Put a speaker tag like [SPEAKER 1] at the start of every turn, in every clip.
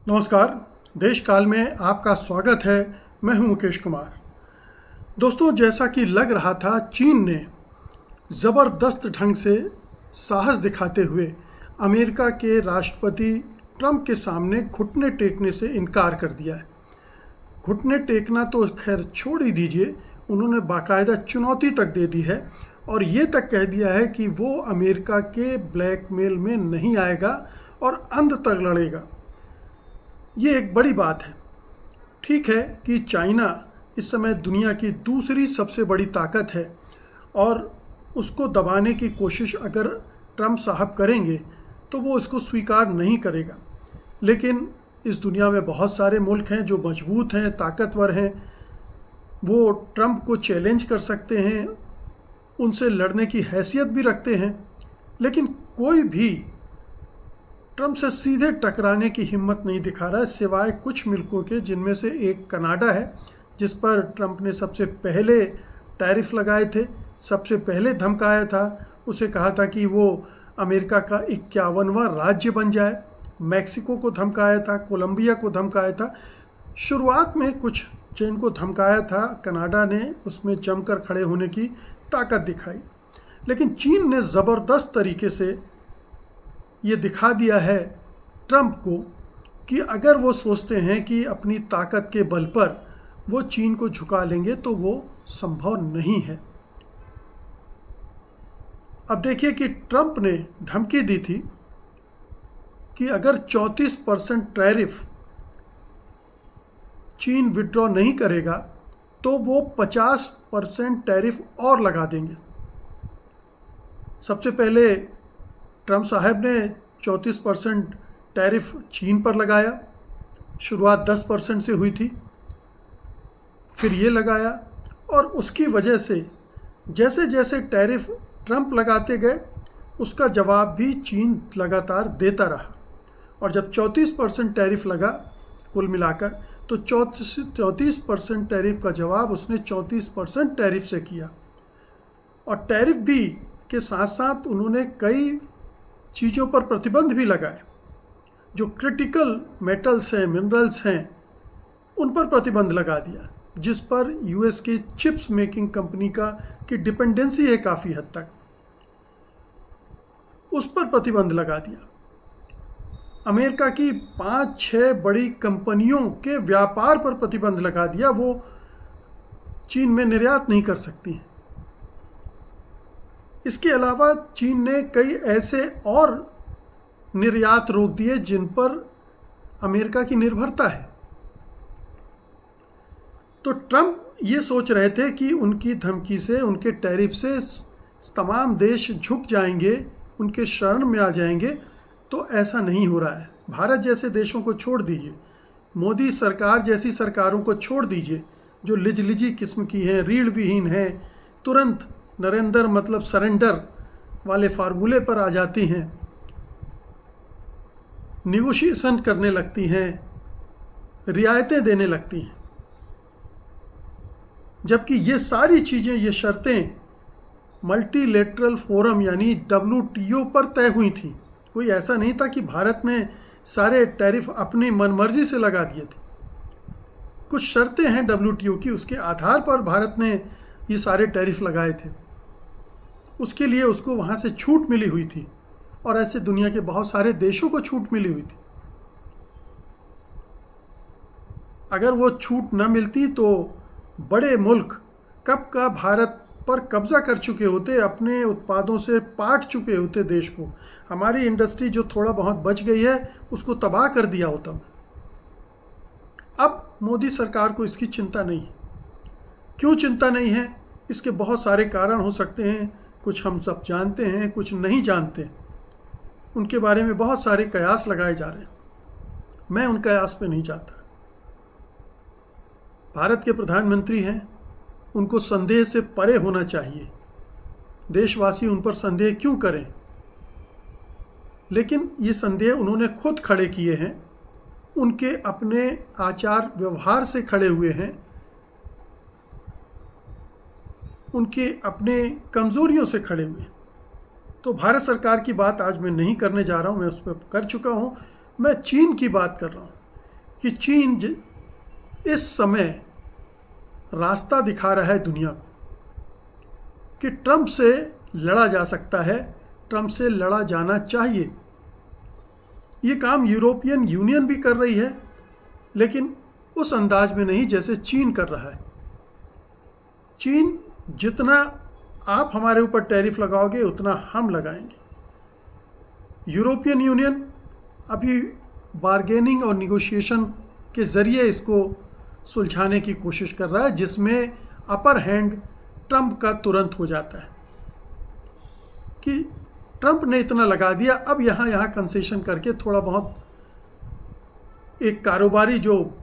[SPEAKER 1] नमस्कार। देश काल में आपका स्वागत है। मैं हूं मुकेश कुमार। दोस्तों, जैसा कि लग रहा था, चीन ने ज़बरदस्त ढंग से साहस दिखाते हुए अमेरिका के राष्ट्रपति ट्रंप के सामने घुटने टेकने से इनकार कर दिया है। घुटने टेकना तो खैर छोड़ ही दीजिए, उन्होंने बाकायदा चुनौती तक दे दी है और ये तक कह दिया है कि वो अमेरिका के ब्लैकमेल में नहीं आएगा और अंत तक लड़ेगा। ये एक बड़ी बात है। ठीक है कि चाइना इस समय दुनिया की दूसरी सबसे बड़ी ताकत है और उसको दबाने की कोशिश अगर ट्रंप साहब करेंगे तो वो इसको स्वीकार नहीं करेगा। लेकिन इस दुनिया में बहुत सारे मुल्क हैं जो मजबूत हैं, ताकतवर हैं, वो ट्रंप को चैलेंज कर सकते हैं, उनसे लड़ने की हैसियत भी रखते हैं। लेकिन कोई भी ट्रंप से सीधे टकराने की हिम्मत नहीं दिखा रहा है, सिवाय कुछ मुल्कों के, जिनमें से एक कनाडा है, जिस पर ट्रंप ने सबसे पहले टैरिफ लगाए थे, सबसे पहले धमकाया था। उसे कहा था कि वो अमेरिका का 51वां राज्य बन जाए। मैक्सिको को धमकाया था, कोलंबिया को धमकाया था। शुरुआत में कुछ जिनको धमकाया था, कनाडा ने उसमें जमकर खड़े होने की ताकत दिखाई। लेकिन चीन ने ज़बरदस्त तरीके से ये दिखा दिया है ट्रंप को कि अगर वो सोचते हैं कि अपनी ताकत के बल पर वो चीन को झुका लेंगे तो वो संभव नहीं है। अब देखिए कि ट्रंप ने धमकी दी थी कि अगर 34% टैरिफ चीन विड्रॉ नहीं करेगा तो वो 50% टैरिफ और लगा देंगे। सबसे पहले ट्रंप साहब ने 34% टैरिफ चीन पर लगाया। शुरुआत 10% से हुई थी, फिर ये लगाया और उसकी वजह से जैसे जैसे टैरिफ ट्रंप लगाते गए उसका जवाब भी चीन लगातार देता रहा। और जब 34% टैरिफ लगा कुल मिलाकर, तो 34% टैरिफ का जवाब उसने 34% टैरिफ से किया। और टैरिफ भी के साथ साथ उन्होंने कई चीज़ों पर प्रतिबंध भी लगाए। जो क्रिटिकल मेटल्स हैं, मिनरल्स हैं, उन पर प्रतिबंध लगा दिया, जिस पर यूएस की चिप्स मेकिंग कंपनी की डिपेंडेंसी है काफ़ी हद तक, उस पर प्रतिबंध लगा दिया। अमेरिका की 5-6 बड़ी कंपनियों के व्यापार पर प्रतिबंध लगा दिया, वो चीन में निर्यात नहीं कर सकती हैं। इसके अलावा चीन ने कई ऐसे और निर्यात रोक दिए जिन पर अमेरिका की निर्भरता है। तो ट्रंप ये सोच रहे थे कि उनकी धमकी से, उनके टैरिफ से तमाम देश झुक जाएंगे, उनके शरण में आ जाएंगे। तो ऐसा नहीं हो रहा है। भारत जैसे देशों को छोड़ दीजिए, मोदी सरकार जैसी सरकारों को छोड़ दीजिए, जो लिजलिजी किस्म की हैं, रीढ़ विहीन हैं, तुरंत नरेंद्र मतलब सरेंडर वाले फार्मूले पर आ जाती हैं, निगोशिएशन करने लगती हैं, रियायतें देने लगती हैं। जबकि ये सारी चीज़ें, ये शर्तें मल्टीलेटरल फोरम यानी WTO पर तय हुई थी। कोई ऐसा नहीं था कि भारत ने सारे टैरिफ अपनी मनमर्जी से लगा दिए थे। कुछ शर्तें हैं WTO की, उसके आधार पर भारत ने ये सारे टैरिफ लगाए थे। उसके लिए उसको वहाँ से छूट मिली हुई थी और ऐसे दुनिया के बहुत सारे देशों को छूट मिली हुई थी। अगर वो छूट न मिलती तो बड़े मुल्क कब का भारत पर कब्जा कर चुके होते, अपने उत्पादों से पाट चुके होते देश को। हमारी इंडस्ट्री जो थोड़ा बहुत बच गई है उसको तबाह कर दिया होता। अब मोदी सरकार को इसकी चिंता नहीं है। क्यों चिंता नहीं है? इसके बहुत सारे कारण हो सकते हैं। कुछ हम सब जानते हैं, कुछ नहीं जानते। उनके बारे में बहुत सारे कयास लगाए जा रहे हैं। मैं उन कयास पे नहीं जाता। भारत के प्रधानमंत्री हैं, उनको संदेह से परे होना चाहिए। देशवासी उन पर संदेह क्यों करें? लेकिन ये संदेह उन्होंने खुद खड़े किए हैं, उनके अपने आचार व्यवहार से खड़े हुए हैं, उनके अपने कमज़ोरियों से खड़े हुए हैं। तो भारत सरकार की बात आज मैं नहीं करने जा रहा हूँ, मैं उस पर कर चुका हूँ। मैं चीन की बात कर रहा हूँ। कि चीन इस समय रास्ता दिखा रहा है दुनिया को कि ट्रंप से लड़ा जा सकता है, ट्रंप से लड़ा जाना चाहिए। ये काम यूरोपियन यूनियन भी कर रही है, लेकिन उस अंदाज में नहीं जैसे चीन कर रहा है। चीन जितना आप हमारे ऊपर टैरिफ लगाओगे उतना हम लगाएंगे। यूरोपियन यूनियन अभी बार्गेनिंग और निगोशिएशन के ज़रिए इसको सुलझाने की कोशिश कर रहा है, जिसमें अपर हैंड ट्रंप का तुरंत हो जाता है कि ट्रंप ने इतना लगा दिया, अब यहाँ कंसेशन करके थोड़ा बहुत एक कारोबारी जो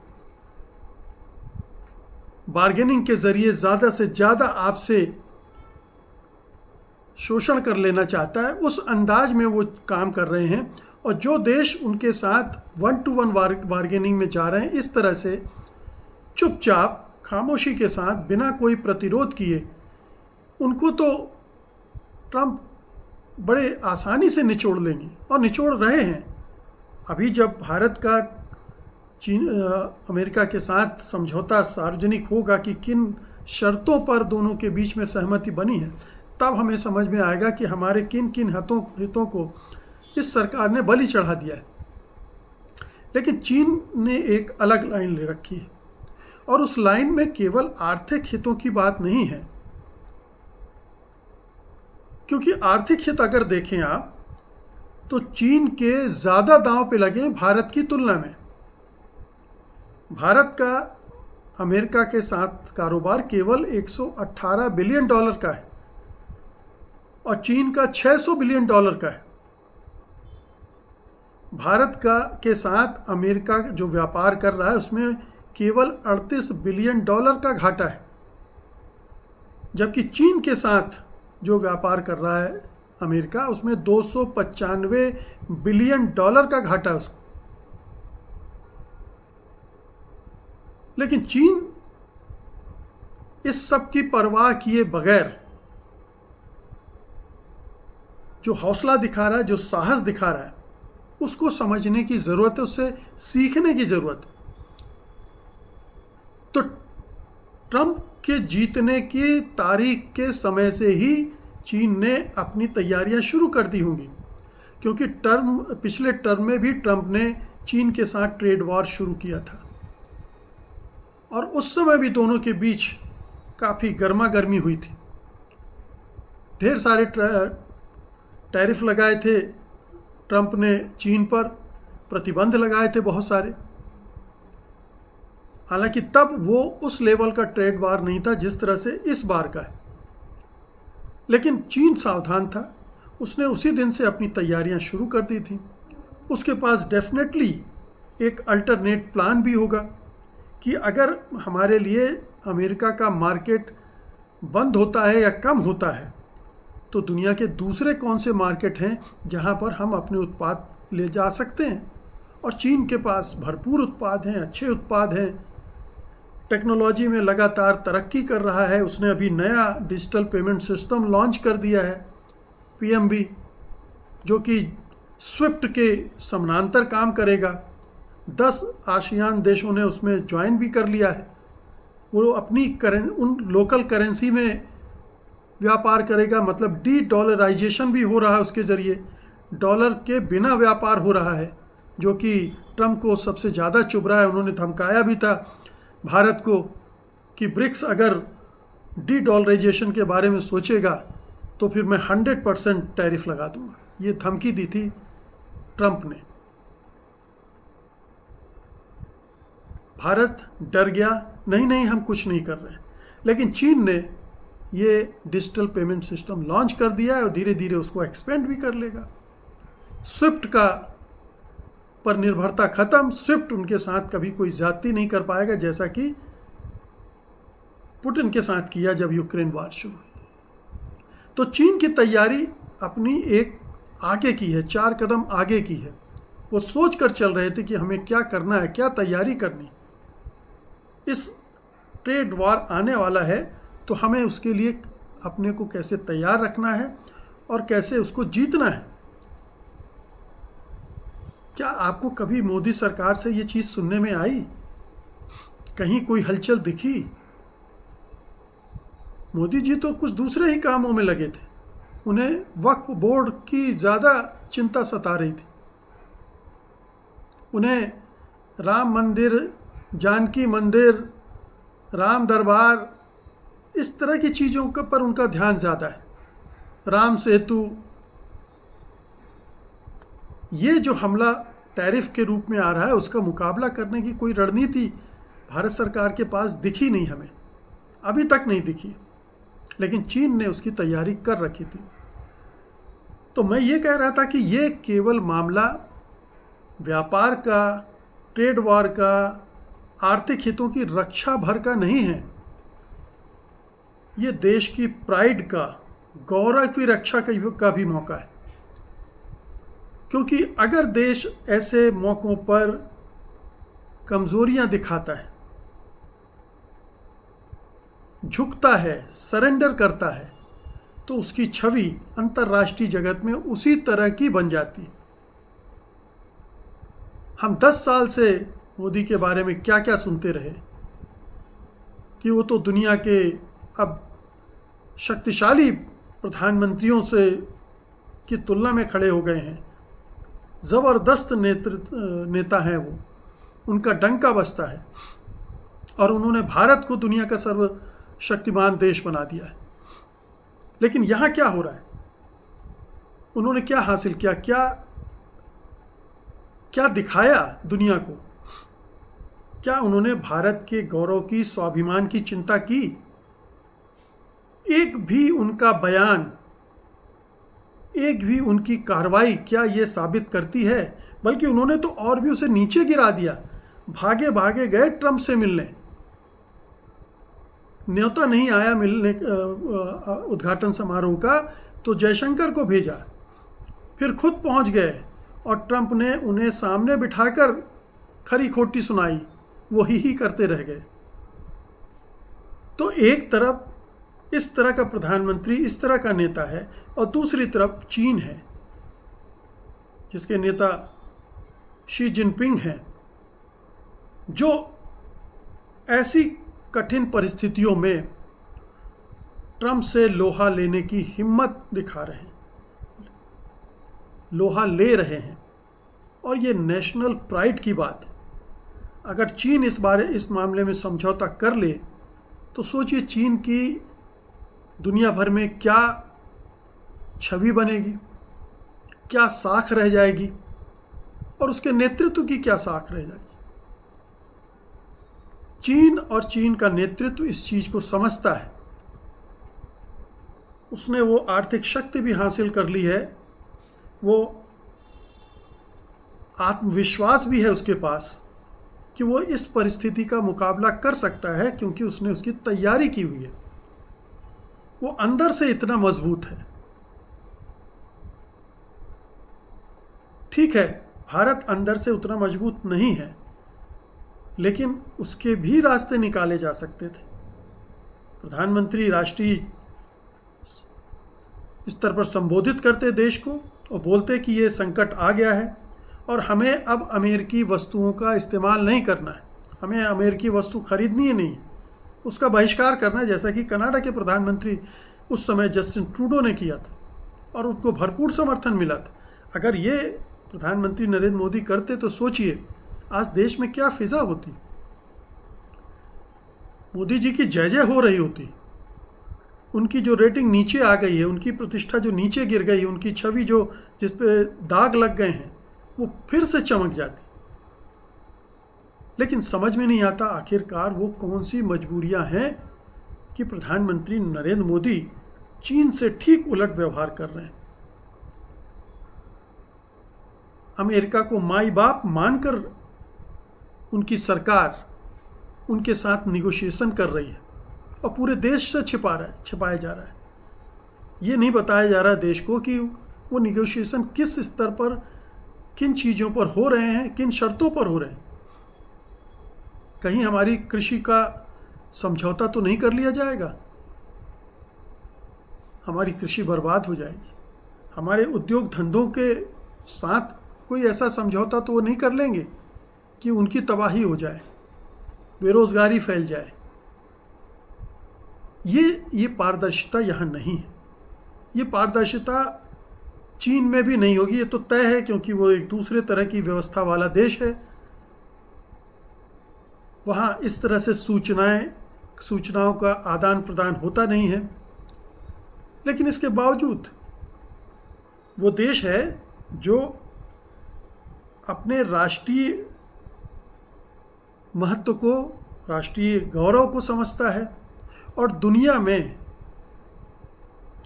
[SPEAKER 1] बार्गेनिंग के ज़रिए ज़्यादा से ज़्यादा आपसे शोषण कर लेना चाहता है, उस अंदाज में वो काम कर रहे हैं। और जो देश उनके साथ 1-to-1 बार्गेनिंग में जा रहे हैं, इस तरह से चुपचाप खामोशी के साथ बिना कोई प्रतिरोध किए, उनको तो ट्रंप बड़े आसानी से निचोड़ लेंगे और निचोड़ रहे हैं। अभी जब भारत का अमेरिका के साथ समझौता सार्वजनिक होगा कि किन शर्तों पर दोनों के बीच में सहमति बनी है, तब हमें समझ में आएगा कि हमारे किन किन हितों को इस सरकार ने बलि चढ़ा दिया है। लेकिन चीन ने एक अलग लाइन ले रखी है, और उस लाइन में केवल आर्थिक हितों की बात नहीं है, क्योंकि आर्थिक हित अगर देखें आप तो चीन के ज़्यादा दांव पे लगे भारत की तुलना में। भारत का अमेरिका के साथ कारोबार केवल 118 बिलियन डॉलर का है और चीन का 600 बिलियन डॉलर का है। भारत के साथ अमेरिका जो व्यापार कर रहा है उसमें केवल 38 बिलियन डॉलर का घाटा है, जबकि चीन के साथ जो व्यापार कर रहा है अमेरिका, उसमें 295 बिलियन डॉलर का घाटा है उसको। लेकिन चीन इस सब की परवाह किए बगैर जो हौसला दिखा रहा है, जो साहस दिखा रहा है, उसको समझने की ज़रूरत है, उससे सीखने की ज़रूरत है। तो ट्रंप के जीतने की तारीख के समय से ही चीन ने अपनी तैयारियां शुरू कर दी होंगी, क्योंकि पिछले टर्म में भी ट्रंप ने चीन के साथ ट्रेड वॉर शुरू किया था और उस समय भी दोनों के बीच काफ़ी गर्मा गर्मी हुई थी। ढेर सारे टैरिफ लगाए थे ट्रंप ने चीन पर, प्रतिबंध लगाए थे बहुत सारे। हालांकि तब वो उस लेवल का ट्रेड वार नहीं था जिस तरह से इस बार का है, लेकिन चीन सावधान था। उसने उसी दिन से अपनी तैयारियां शुरू कर दी थी। उसके पास डेफिनेटली एक अल्टरनेट प्लान भी होगा कि अगर हमारे लिए अमेरिका का मार्केट बंद होता है या कम होता है, तो दुनिया के दूसरे कौन से मार्केट हैं जहां पर हम अपने उत्पाद ले जा सकते हैं। और चीन के पास भरपूर उत्पाद हैं, अच्छे उत्पाद हैं, टेक्नोलॉजी में लगातार तरक्की कर रहा है। उसने अभी नया डिजिटल पेमेंट सिस्टम लॉन्च कर दिया है, PMB, जो कि स्विफ्ट के समानांतर काम करेगा। 10 आसियान देशों ने उसमें ज्वाइन भी कर लिया है। वो अपनी उन लोकल करेंसी में व्यापार करेगा, मतलब डी-डॉलराइजेशन भी हो रहा है उसके ज़रिए। डॉलर के बिना व्यापार हो रहा है, जो कि ट्रंप को सबसे ज़्यादा चुभ रहा है। उन्होंने धमकाया भी था भारत को कि ब्रिक्स अगर डी-डॉलराइजेशन के बारे में सोचेगा तो फिर मैं 100% टैरिफ लगा दूंगा। ये धमकी दी थी ट्रंप ने। भारत डर गया, नहीं हम कुछ नहीं कर रहे। लेकिन चीन ने ये डिजिटल पेमेंट सिस्टम लॉन्च कर दिया है और धीरे धीरे उसको एक्सपेंड भी कर लेगा। स्विफ्ट का पर निर्भरता खत्म। स्विफ्ट उनके साथ कभी कोई ज्यादती नहीं कर पाएगा, जैसा कि पुतिन के साथ किया जब यूक्रेन वार शुरू हुई। तो चीन की तैयारी अपनी एक आगे की है, 4 कदम आगे की है। वो सोच कर चल रहे थे कि हमें क्या करना है, क्या तैयारी करनी। इस ट्रेड वार आने वाला है तो हमें उसके लिए अपने को कैसे तैयार रखना है और कैसे उसको जीतना है। क्या आपको कभी मोदी सरकार से ये चीज़ सुनने में आई? कहीं कोई हलचल दिखी? मोदी जी तो कुछ दूसरे ही कामों में लगे थे। उन्हें वक्फ बोर्ड की ज़्यादा चिंता सता रही थी। उन्हें राम मंदिर, जानकी मंदिर, राम दरबार, इस तरह की चीज़ों पर उनका ध्यान ज़्यादा है। राम सेतु, ये जो हमला टैरिफ के रूप में आ रहा है, उसका मुकाबला करने की कोई रणनीति भारत सरकार के पास दिखी नहीं, हमें अभी तक नहीं दिखी। लेकिन चीन ने उसकी तैयारी कर रखी थी। तो मैं ये कह रहा था कि ये केवल मामला व्यापार का, ट्रेड वॉर का, आर्थिक हितों की रक्षा भर का नहीं है। ये देश की प्राइड का, गौरव की रक्षा का भी मौका है। क्योंकि अगर देश ऐसे मौक़ों पर कमज़ोरियां दिखाता है, झुकता है, सरेंडर करता है, तो उसकी छवि अंतर्राष्ट्रीय जगत में उसी तरह की बन जाती है। हम 10 साल से मोदी के बारे में क्या क्या सुनते रहे कि वो तो दुनिया के अब शक्तिशाली प्रधानमंत्रियों से की तुलना में खड़े हो गए हैं। ज़बरदस्त नेता हैं वो, उनका डंका बजता है और उन्होंने भारत को दुनिया का सर्वशक्तिमान देश बना दिया है। लेकिन यहाँ क्या हो रहा है? उन्होंने क्या हासिल किया? क्या दिखाया दुनिया को? क्या उन्होंने भारत के गौरव की, स्वाभिमान की चिंता की? एक भी उनका बयान, एक भी उनकी कार्रवाई क्या ये साबित करती है? बल्कि उन्होंने तो और भी उसे नीचे गिरा दिया। भागे भागे गए ट्रंप से मिलने, न्योता नहीं आया मिलने उद्घाटन समारोह का, तो जयशंकर को भेजा, फिर खुद पहुंच गए और ट्रंप ने उन्हें सामने बिठाकर खरी खोटी सुनाई, वही ही करते रह गए। तो एक तरफ इस तरह का प्रधानमंत्री, इस तरह का नेता है, और दूसरी तरफ चीन है जिसके नेता शी जिनपिंग हैं, जो ऐसी कठिन परिस्थितियों में ट्रंप से लोहा लेने की हिम्मत दिखा रहे हैं, लोहा ले रहे हैं। और ये नेशनल प्राइड की बात है। अगर चीन इस मामले में समझौता कर ले तो सोचिए चीन की दुनिया भर में क्या छवि बनेगी, क्या साख रह जाएगी, और उसके नेतृत्व की क्या साख रह जाएगी। चीन और चीन का नेतृत्व इस चीज़ को समझता है। उसने वो आर्थिक शक्ति भी हासिल कर ली है, वो आत्मविश्वास भी है उसके पास कि वो इस परिस्थिति का मुकाबला कर सकता है, क्योंकि उसने उसकी तैयारी की हुई है। वो अंदर से इतना मजबूत है। ठीक है, भारत अंदर से उतना मजबूत नहीं है, लेकिन उसके भी रास्ते निकाले जा सकते थे। प्रधानमंत्री राष्ट्रीय स्तर पर संबोधित करते देश को और बोलते कि ये संकट आ गया है और हमें अब अमेरिकी वस्तुओं का इस्तेमाल नहीं करना है, हमें अमेरिकी वस्तु खरीदनी ही नहीं, उसका बहिष्कार करना है, जैसा कि कनाडा के प्रधानमंत्री उस समय जस्टिन ट्रूडो ने किया था और उनको भरपूर समर्थन मिला था। अगर ये प्रधानमंत्री नरेंद्र मोदी करते तो सोचिए आज देश में क्या फिजा होती। मोदी जी की जय जय हो रही होती, उनकी जो रेटिंग नीचे आ गई है, उनकी प्रतिष्ठा जो नीचे गिर गई है, उनकी छवि जो जिस पे दाग लग गए हैं, वो फिर से चमक जाती। लेकिन समझ में नहीं आता आखिरकार वो कौन सी मजबूरियां हैं कि प्रधानमंत्री नरेंद्र मोदी चीन से ठीक उलट व्यवहार कर रहे हैं। अमेरिका को माई बाप मानकर उनकी सरकार उनके साथ निगोशिएशन कर रही है और पूरे देश से छिपाया जा रहा है। ये नहीं बताया जा रहा है देश को कि वो निगोशिएशन किस स्तर पर, किन चीज़ों पर हो रहे हैं, किन शर्तों पर हो रहे हैं। कहीं हमारी कृषि का समझौता तो नहीं कर लिया जाएगा? हमारी कृषि बर्बाद हो जाएगी, हमारे उद्योग धंधों के साथ कोई ऐसा समझौता तो वो नहीं कर लेंगे कि उनकी तबाही हो जाए, बेरोजगारी फैल जाए। ये पारदर्शिता यहाँ नहीं है। ये पारदर्शिता चीन में भी नहीं होगी, ये तो तय है, क्योंकि वो एक दूसरे तरह की व्यवस्था वाला देश है। वहाँ इस तरह से सूचनाओं का आदान प्रदान होता नहीं है। लेकिन इसके बावजूद वो देश है जो अपने राष्ट्रीय महत्व को, राष्ट्रीय गौरव को समझता है और दुनिया में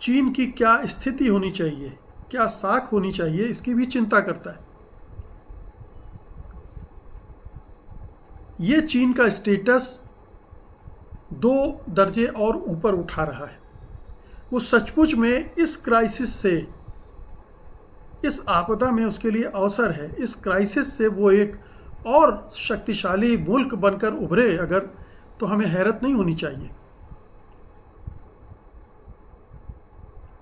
[SPEAKER 1] चीन की क्या स्थिति होनी चाहिए, क्या साख होनी चाहिए, इसकी भी चिंता करता है। ये चीन का स्टेटस 2 दर्जे और ऊपर उठा रहा है। वो सचमुच में इस क्राइसिस से, इस आपदा में उसके लिए अवसर है। इस क्राइसिस से वो एक और शक्तिशाली मुल्क बनकर उभरे अगर, तो हमें हैरत नहीं होनी चाहिए।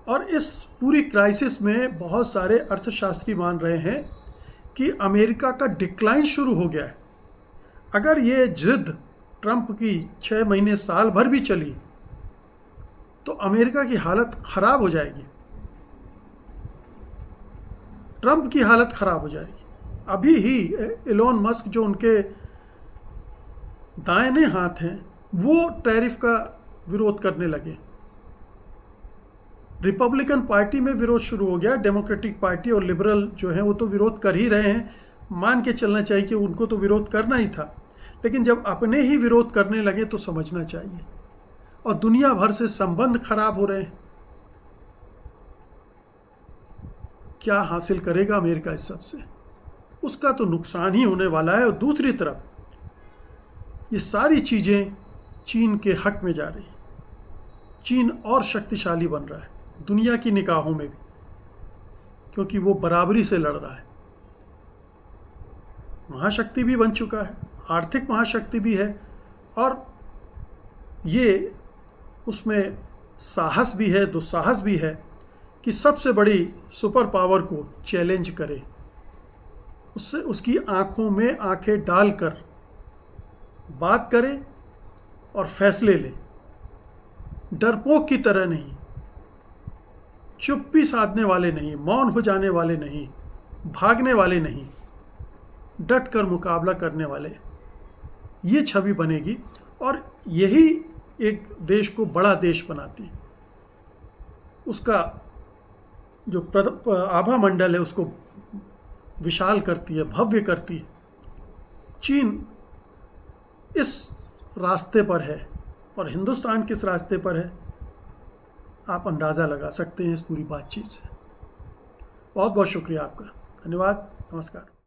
[SPEAKER 1] और इस पूरी क्राइसिस में बहुत सारे अर्थशास्त्री मान रहे हैं कि अमेरिका का डिक्लाइन शुरू हो गया है। अगर ये जिद ट्रंप की 6 महीने, साल भर भी चली तो अमेरिका की हालत खराब हो जाएगी, ट्रंप की हालत खराब हो जाएगी। अभी ही एलोन मस्क जो उनके दाहिने हाथ हैं, वो टैरिफ का विरोध करने लगे। रिपब्लिकन पार्टी में विरोध शुरू हो गया, डेमोक्रेटिक पार्टी और लिबरल जो हैं वो तो विरोध कर ही रहे हैं। मान के चलना चाहिए कि उनको तो विरोध करना ही था, लेकिन जब अपने ही विरोध करने लगे तो समझना चाहिए। और दुनिया भर से संबंध खराब हो रहे हैं। क्या हासिल करेगा अमेरिका इस सब से? उसका तो नुकसान ही होने वाला है। और दूसरी तरफ ये सारी चीज़ें चीन के हक में जा रही। चीन और शक्तिशाली बन रहा है दुनिया की निगाहों में भी, क्योंकि वो बराबरी से लड़ रहा है। महाशक्ति भी बन चुका है, आर्थिक महाशक्ति भी है, और ये उसमें साहस भी है, दुस्साहस भी है कि सबसे बड़ी सुपर पावर को चैलेंज करे, उससे उसकी आंखों में आंखें डालकर बात करे और फैसले ले। डरपोक की तरह नहीं, चुप्पी साधने वाले नहीं, मौन हो जाने वाले नहीं, भागने वाले नहीं, डट कर मुकाबला करने वाले। ये छवि बनेगी और यही एक देश को बड़ा देश बनाती है। उसका जो आभा मंडल है उसको विशाल करती है, भव्य करती है। चीन इस रास्ते पर है और हिंदुस्तान किस रास्ते पर है, आप अंदाज़ा लगा सकते हैं इस पूरी बातचीत से। बहुत बहुत शुक्रिया आपका। धन्यवाद। नमस्कार।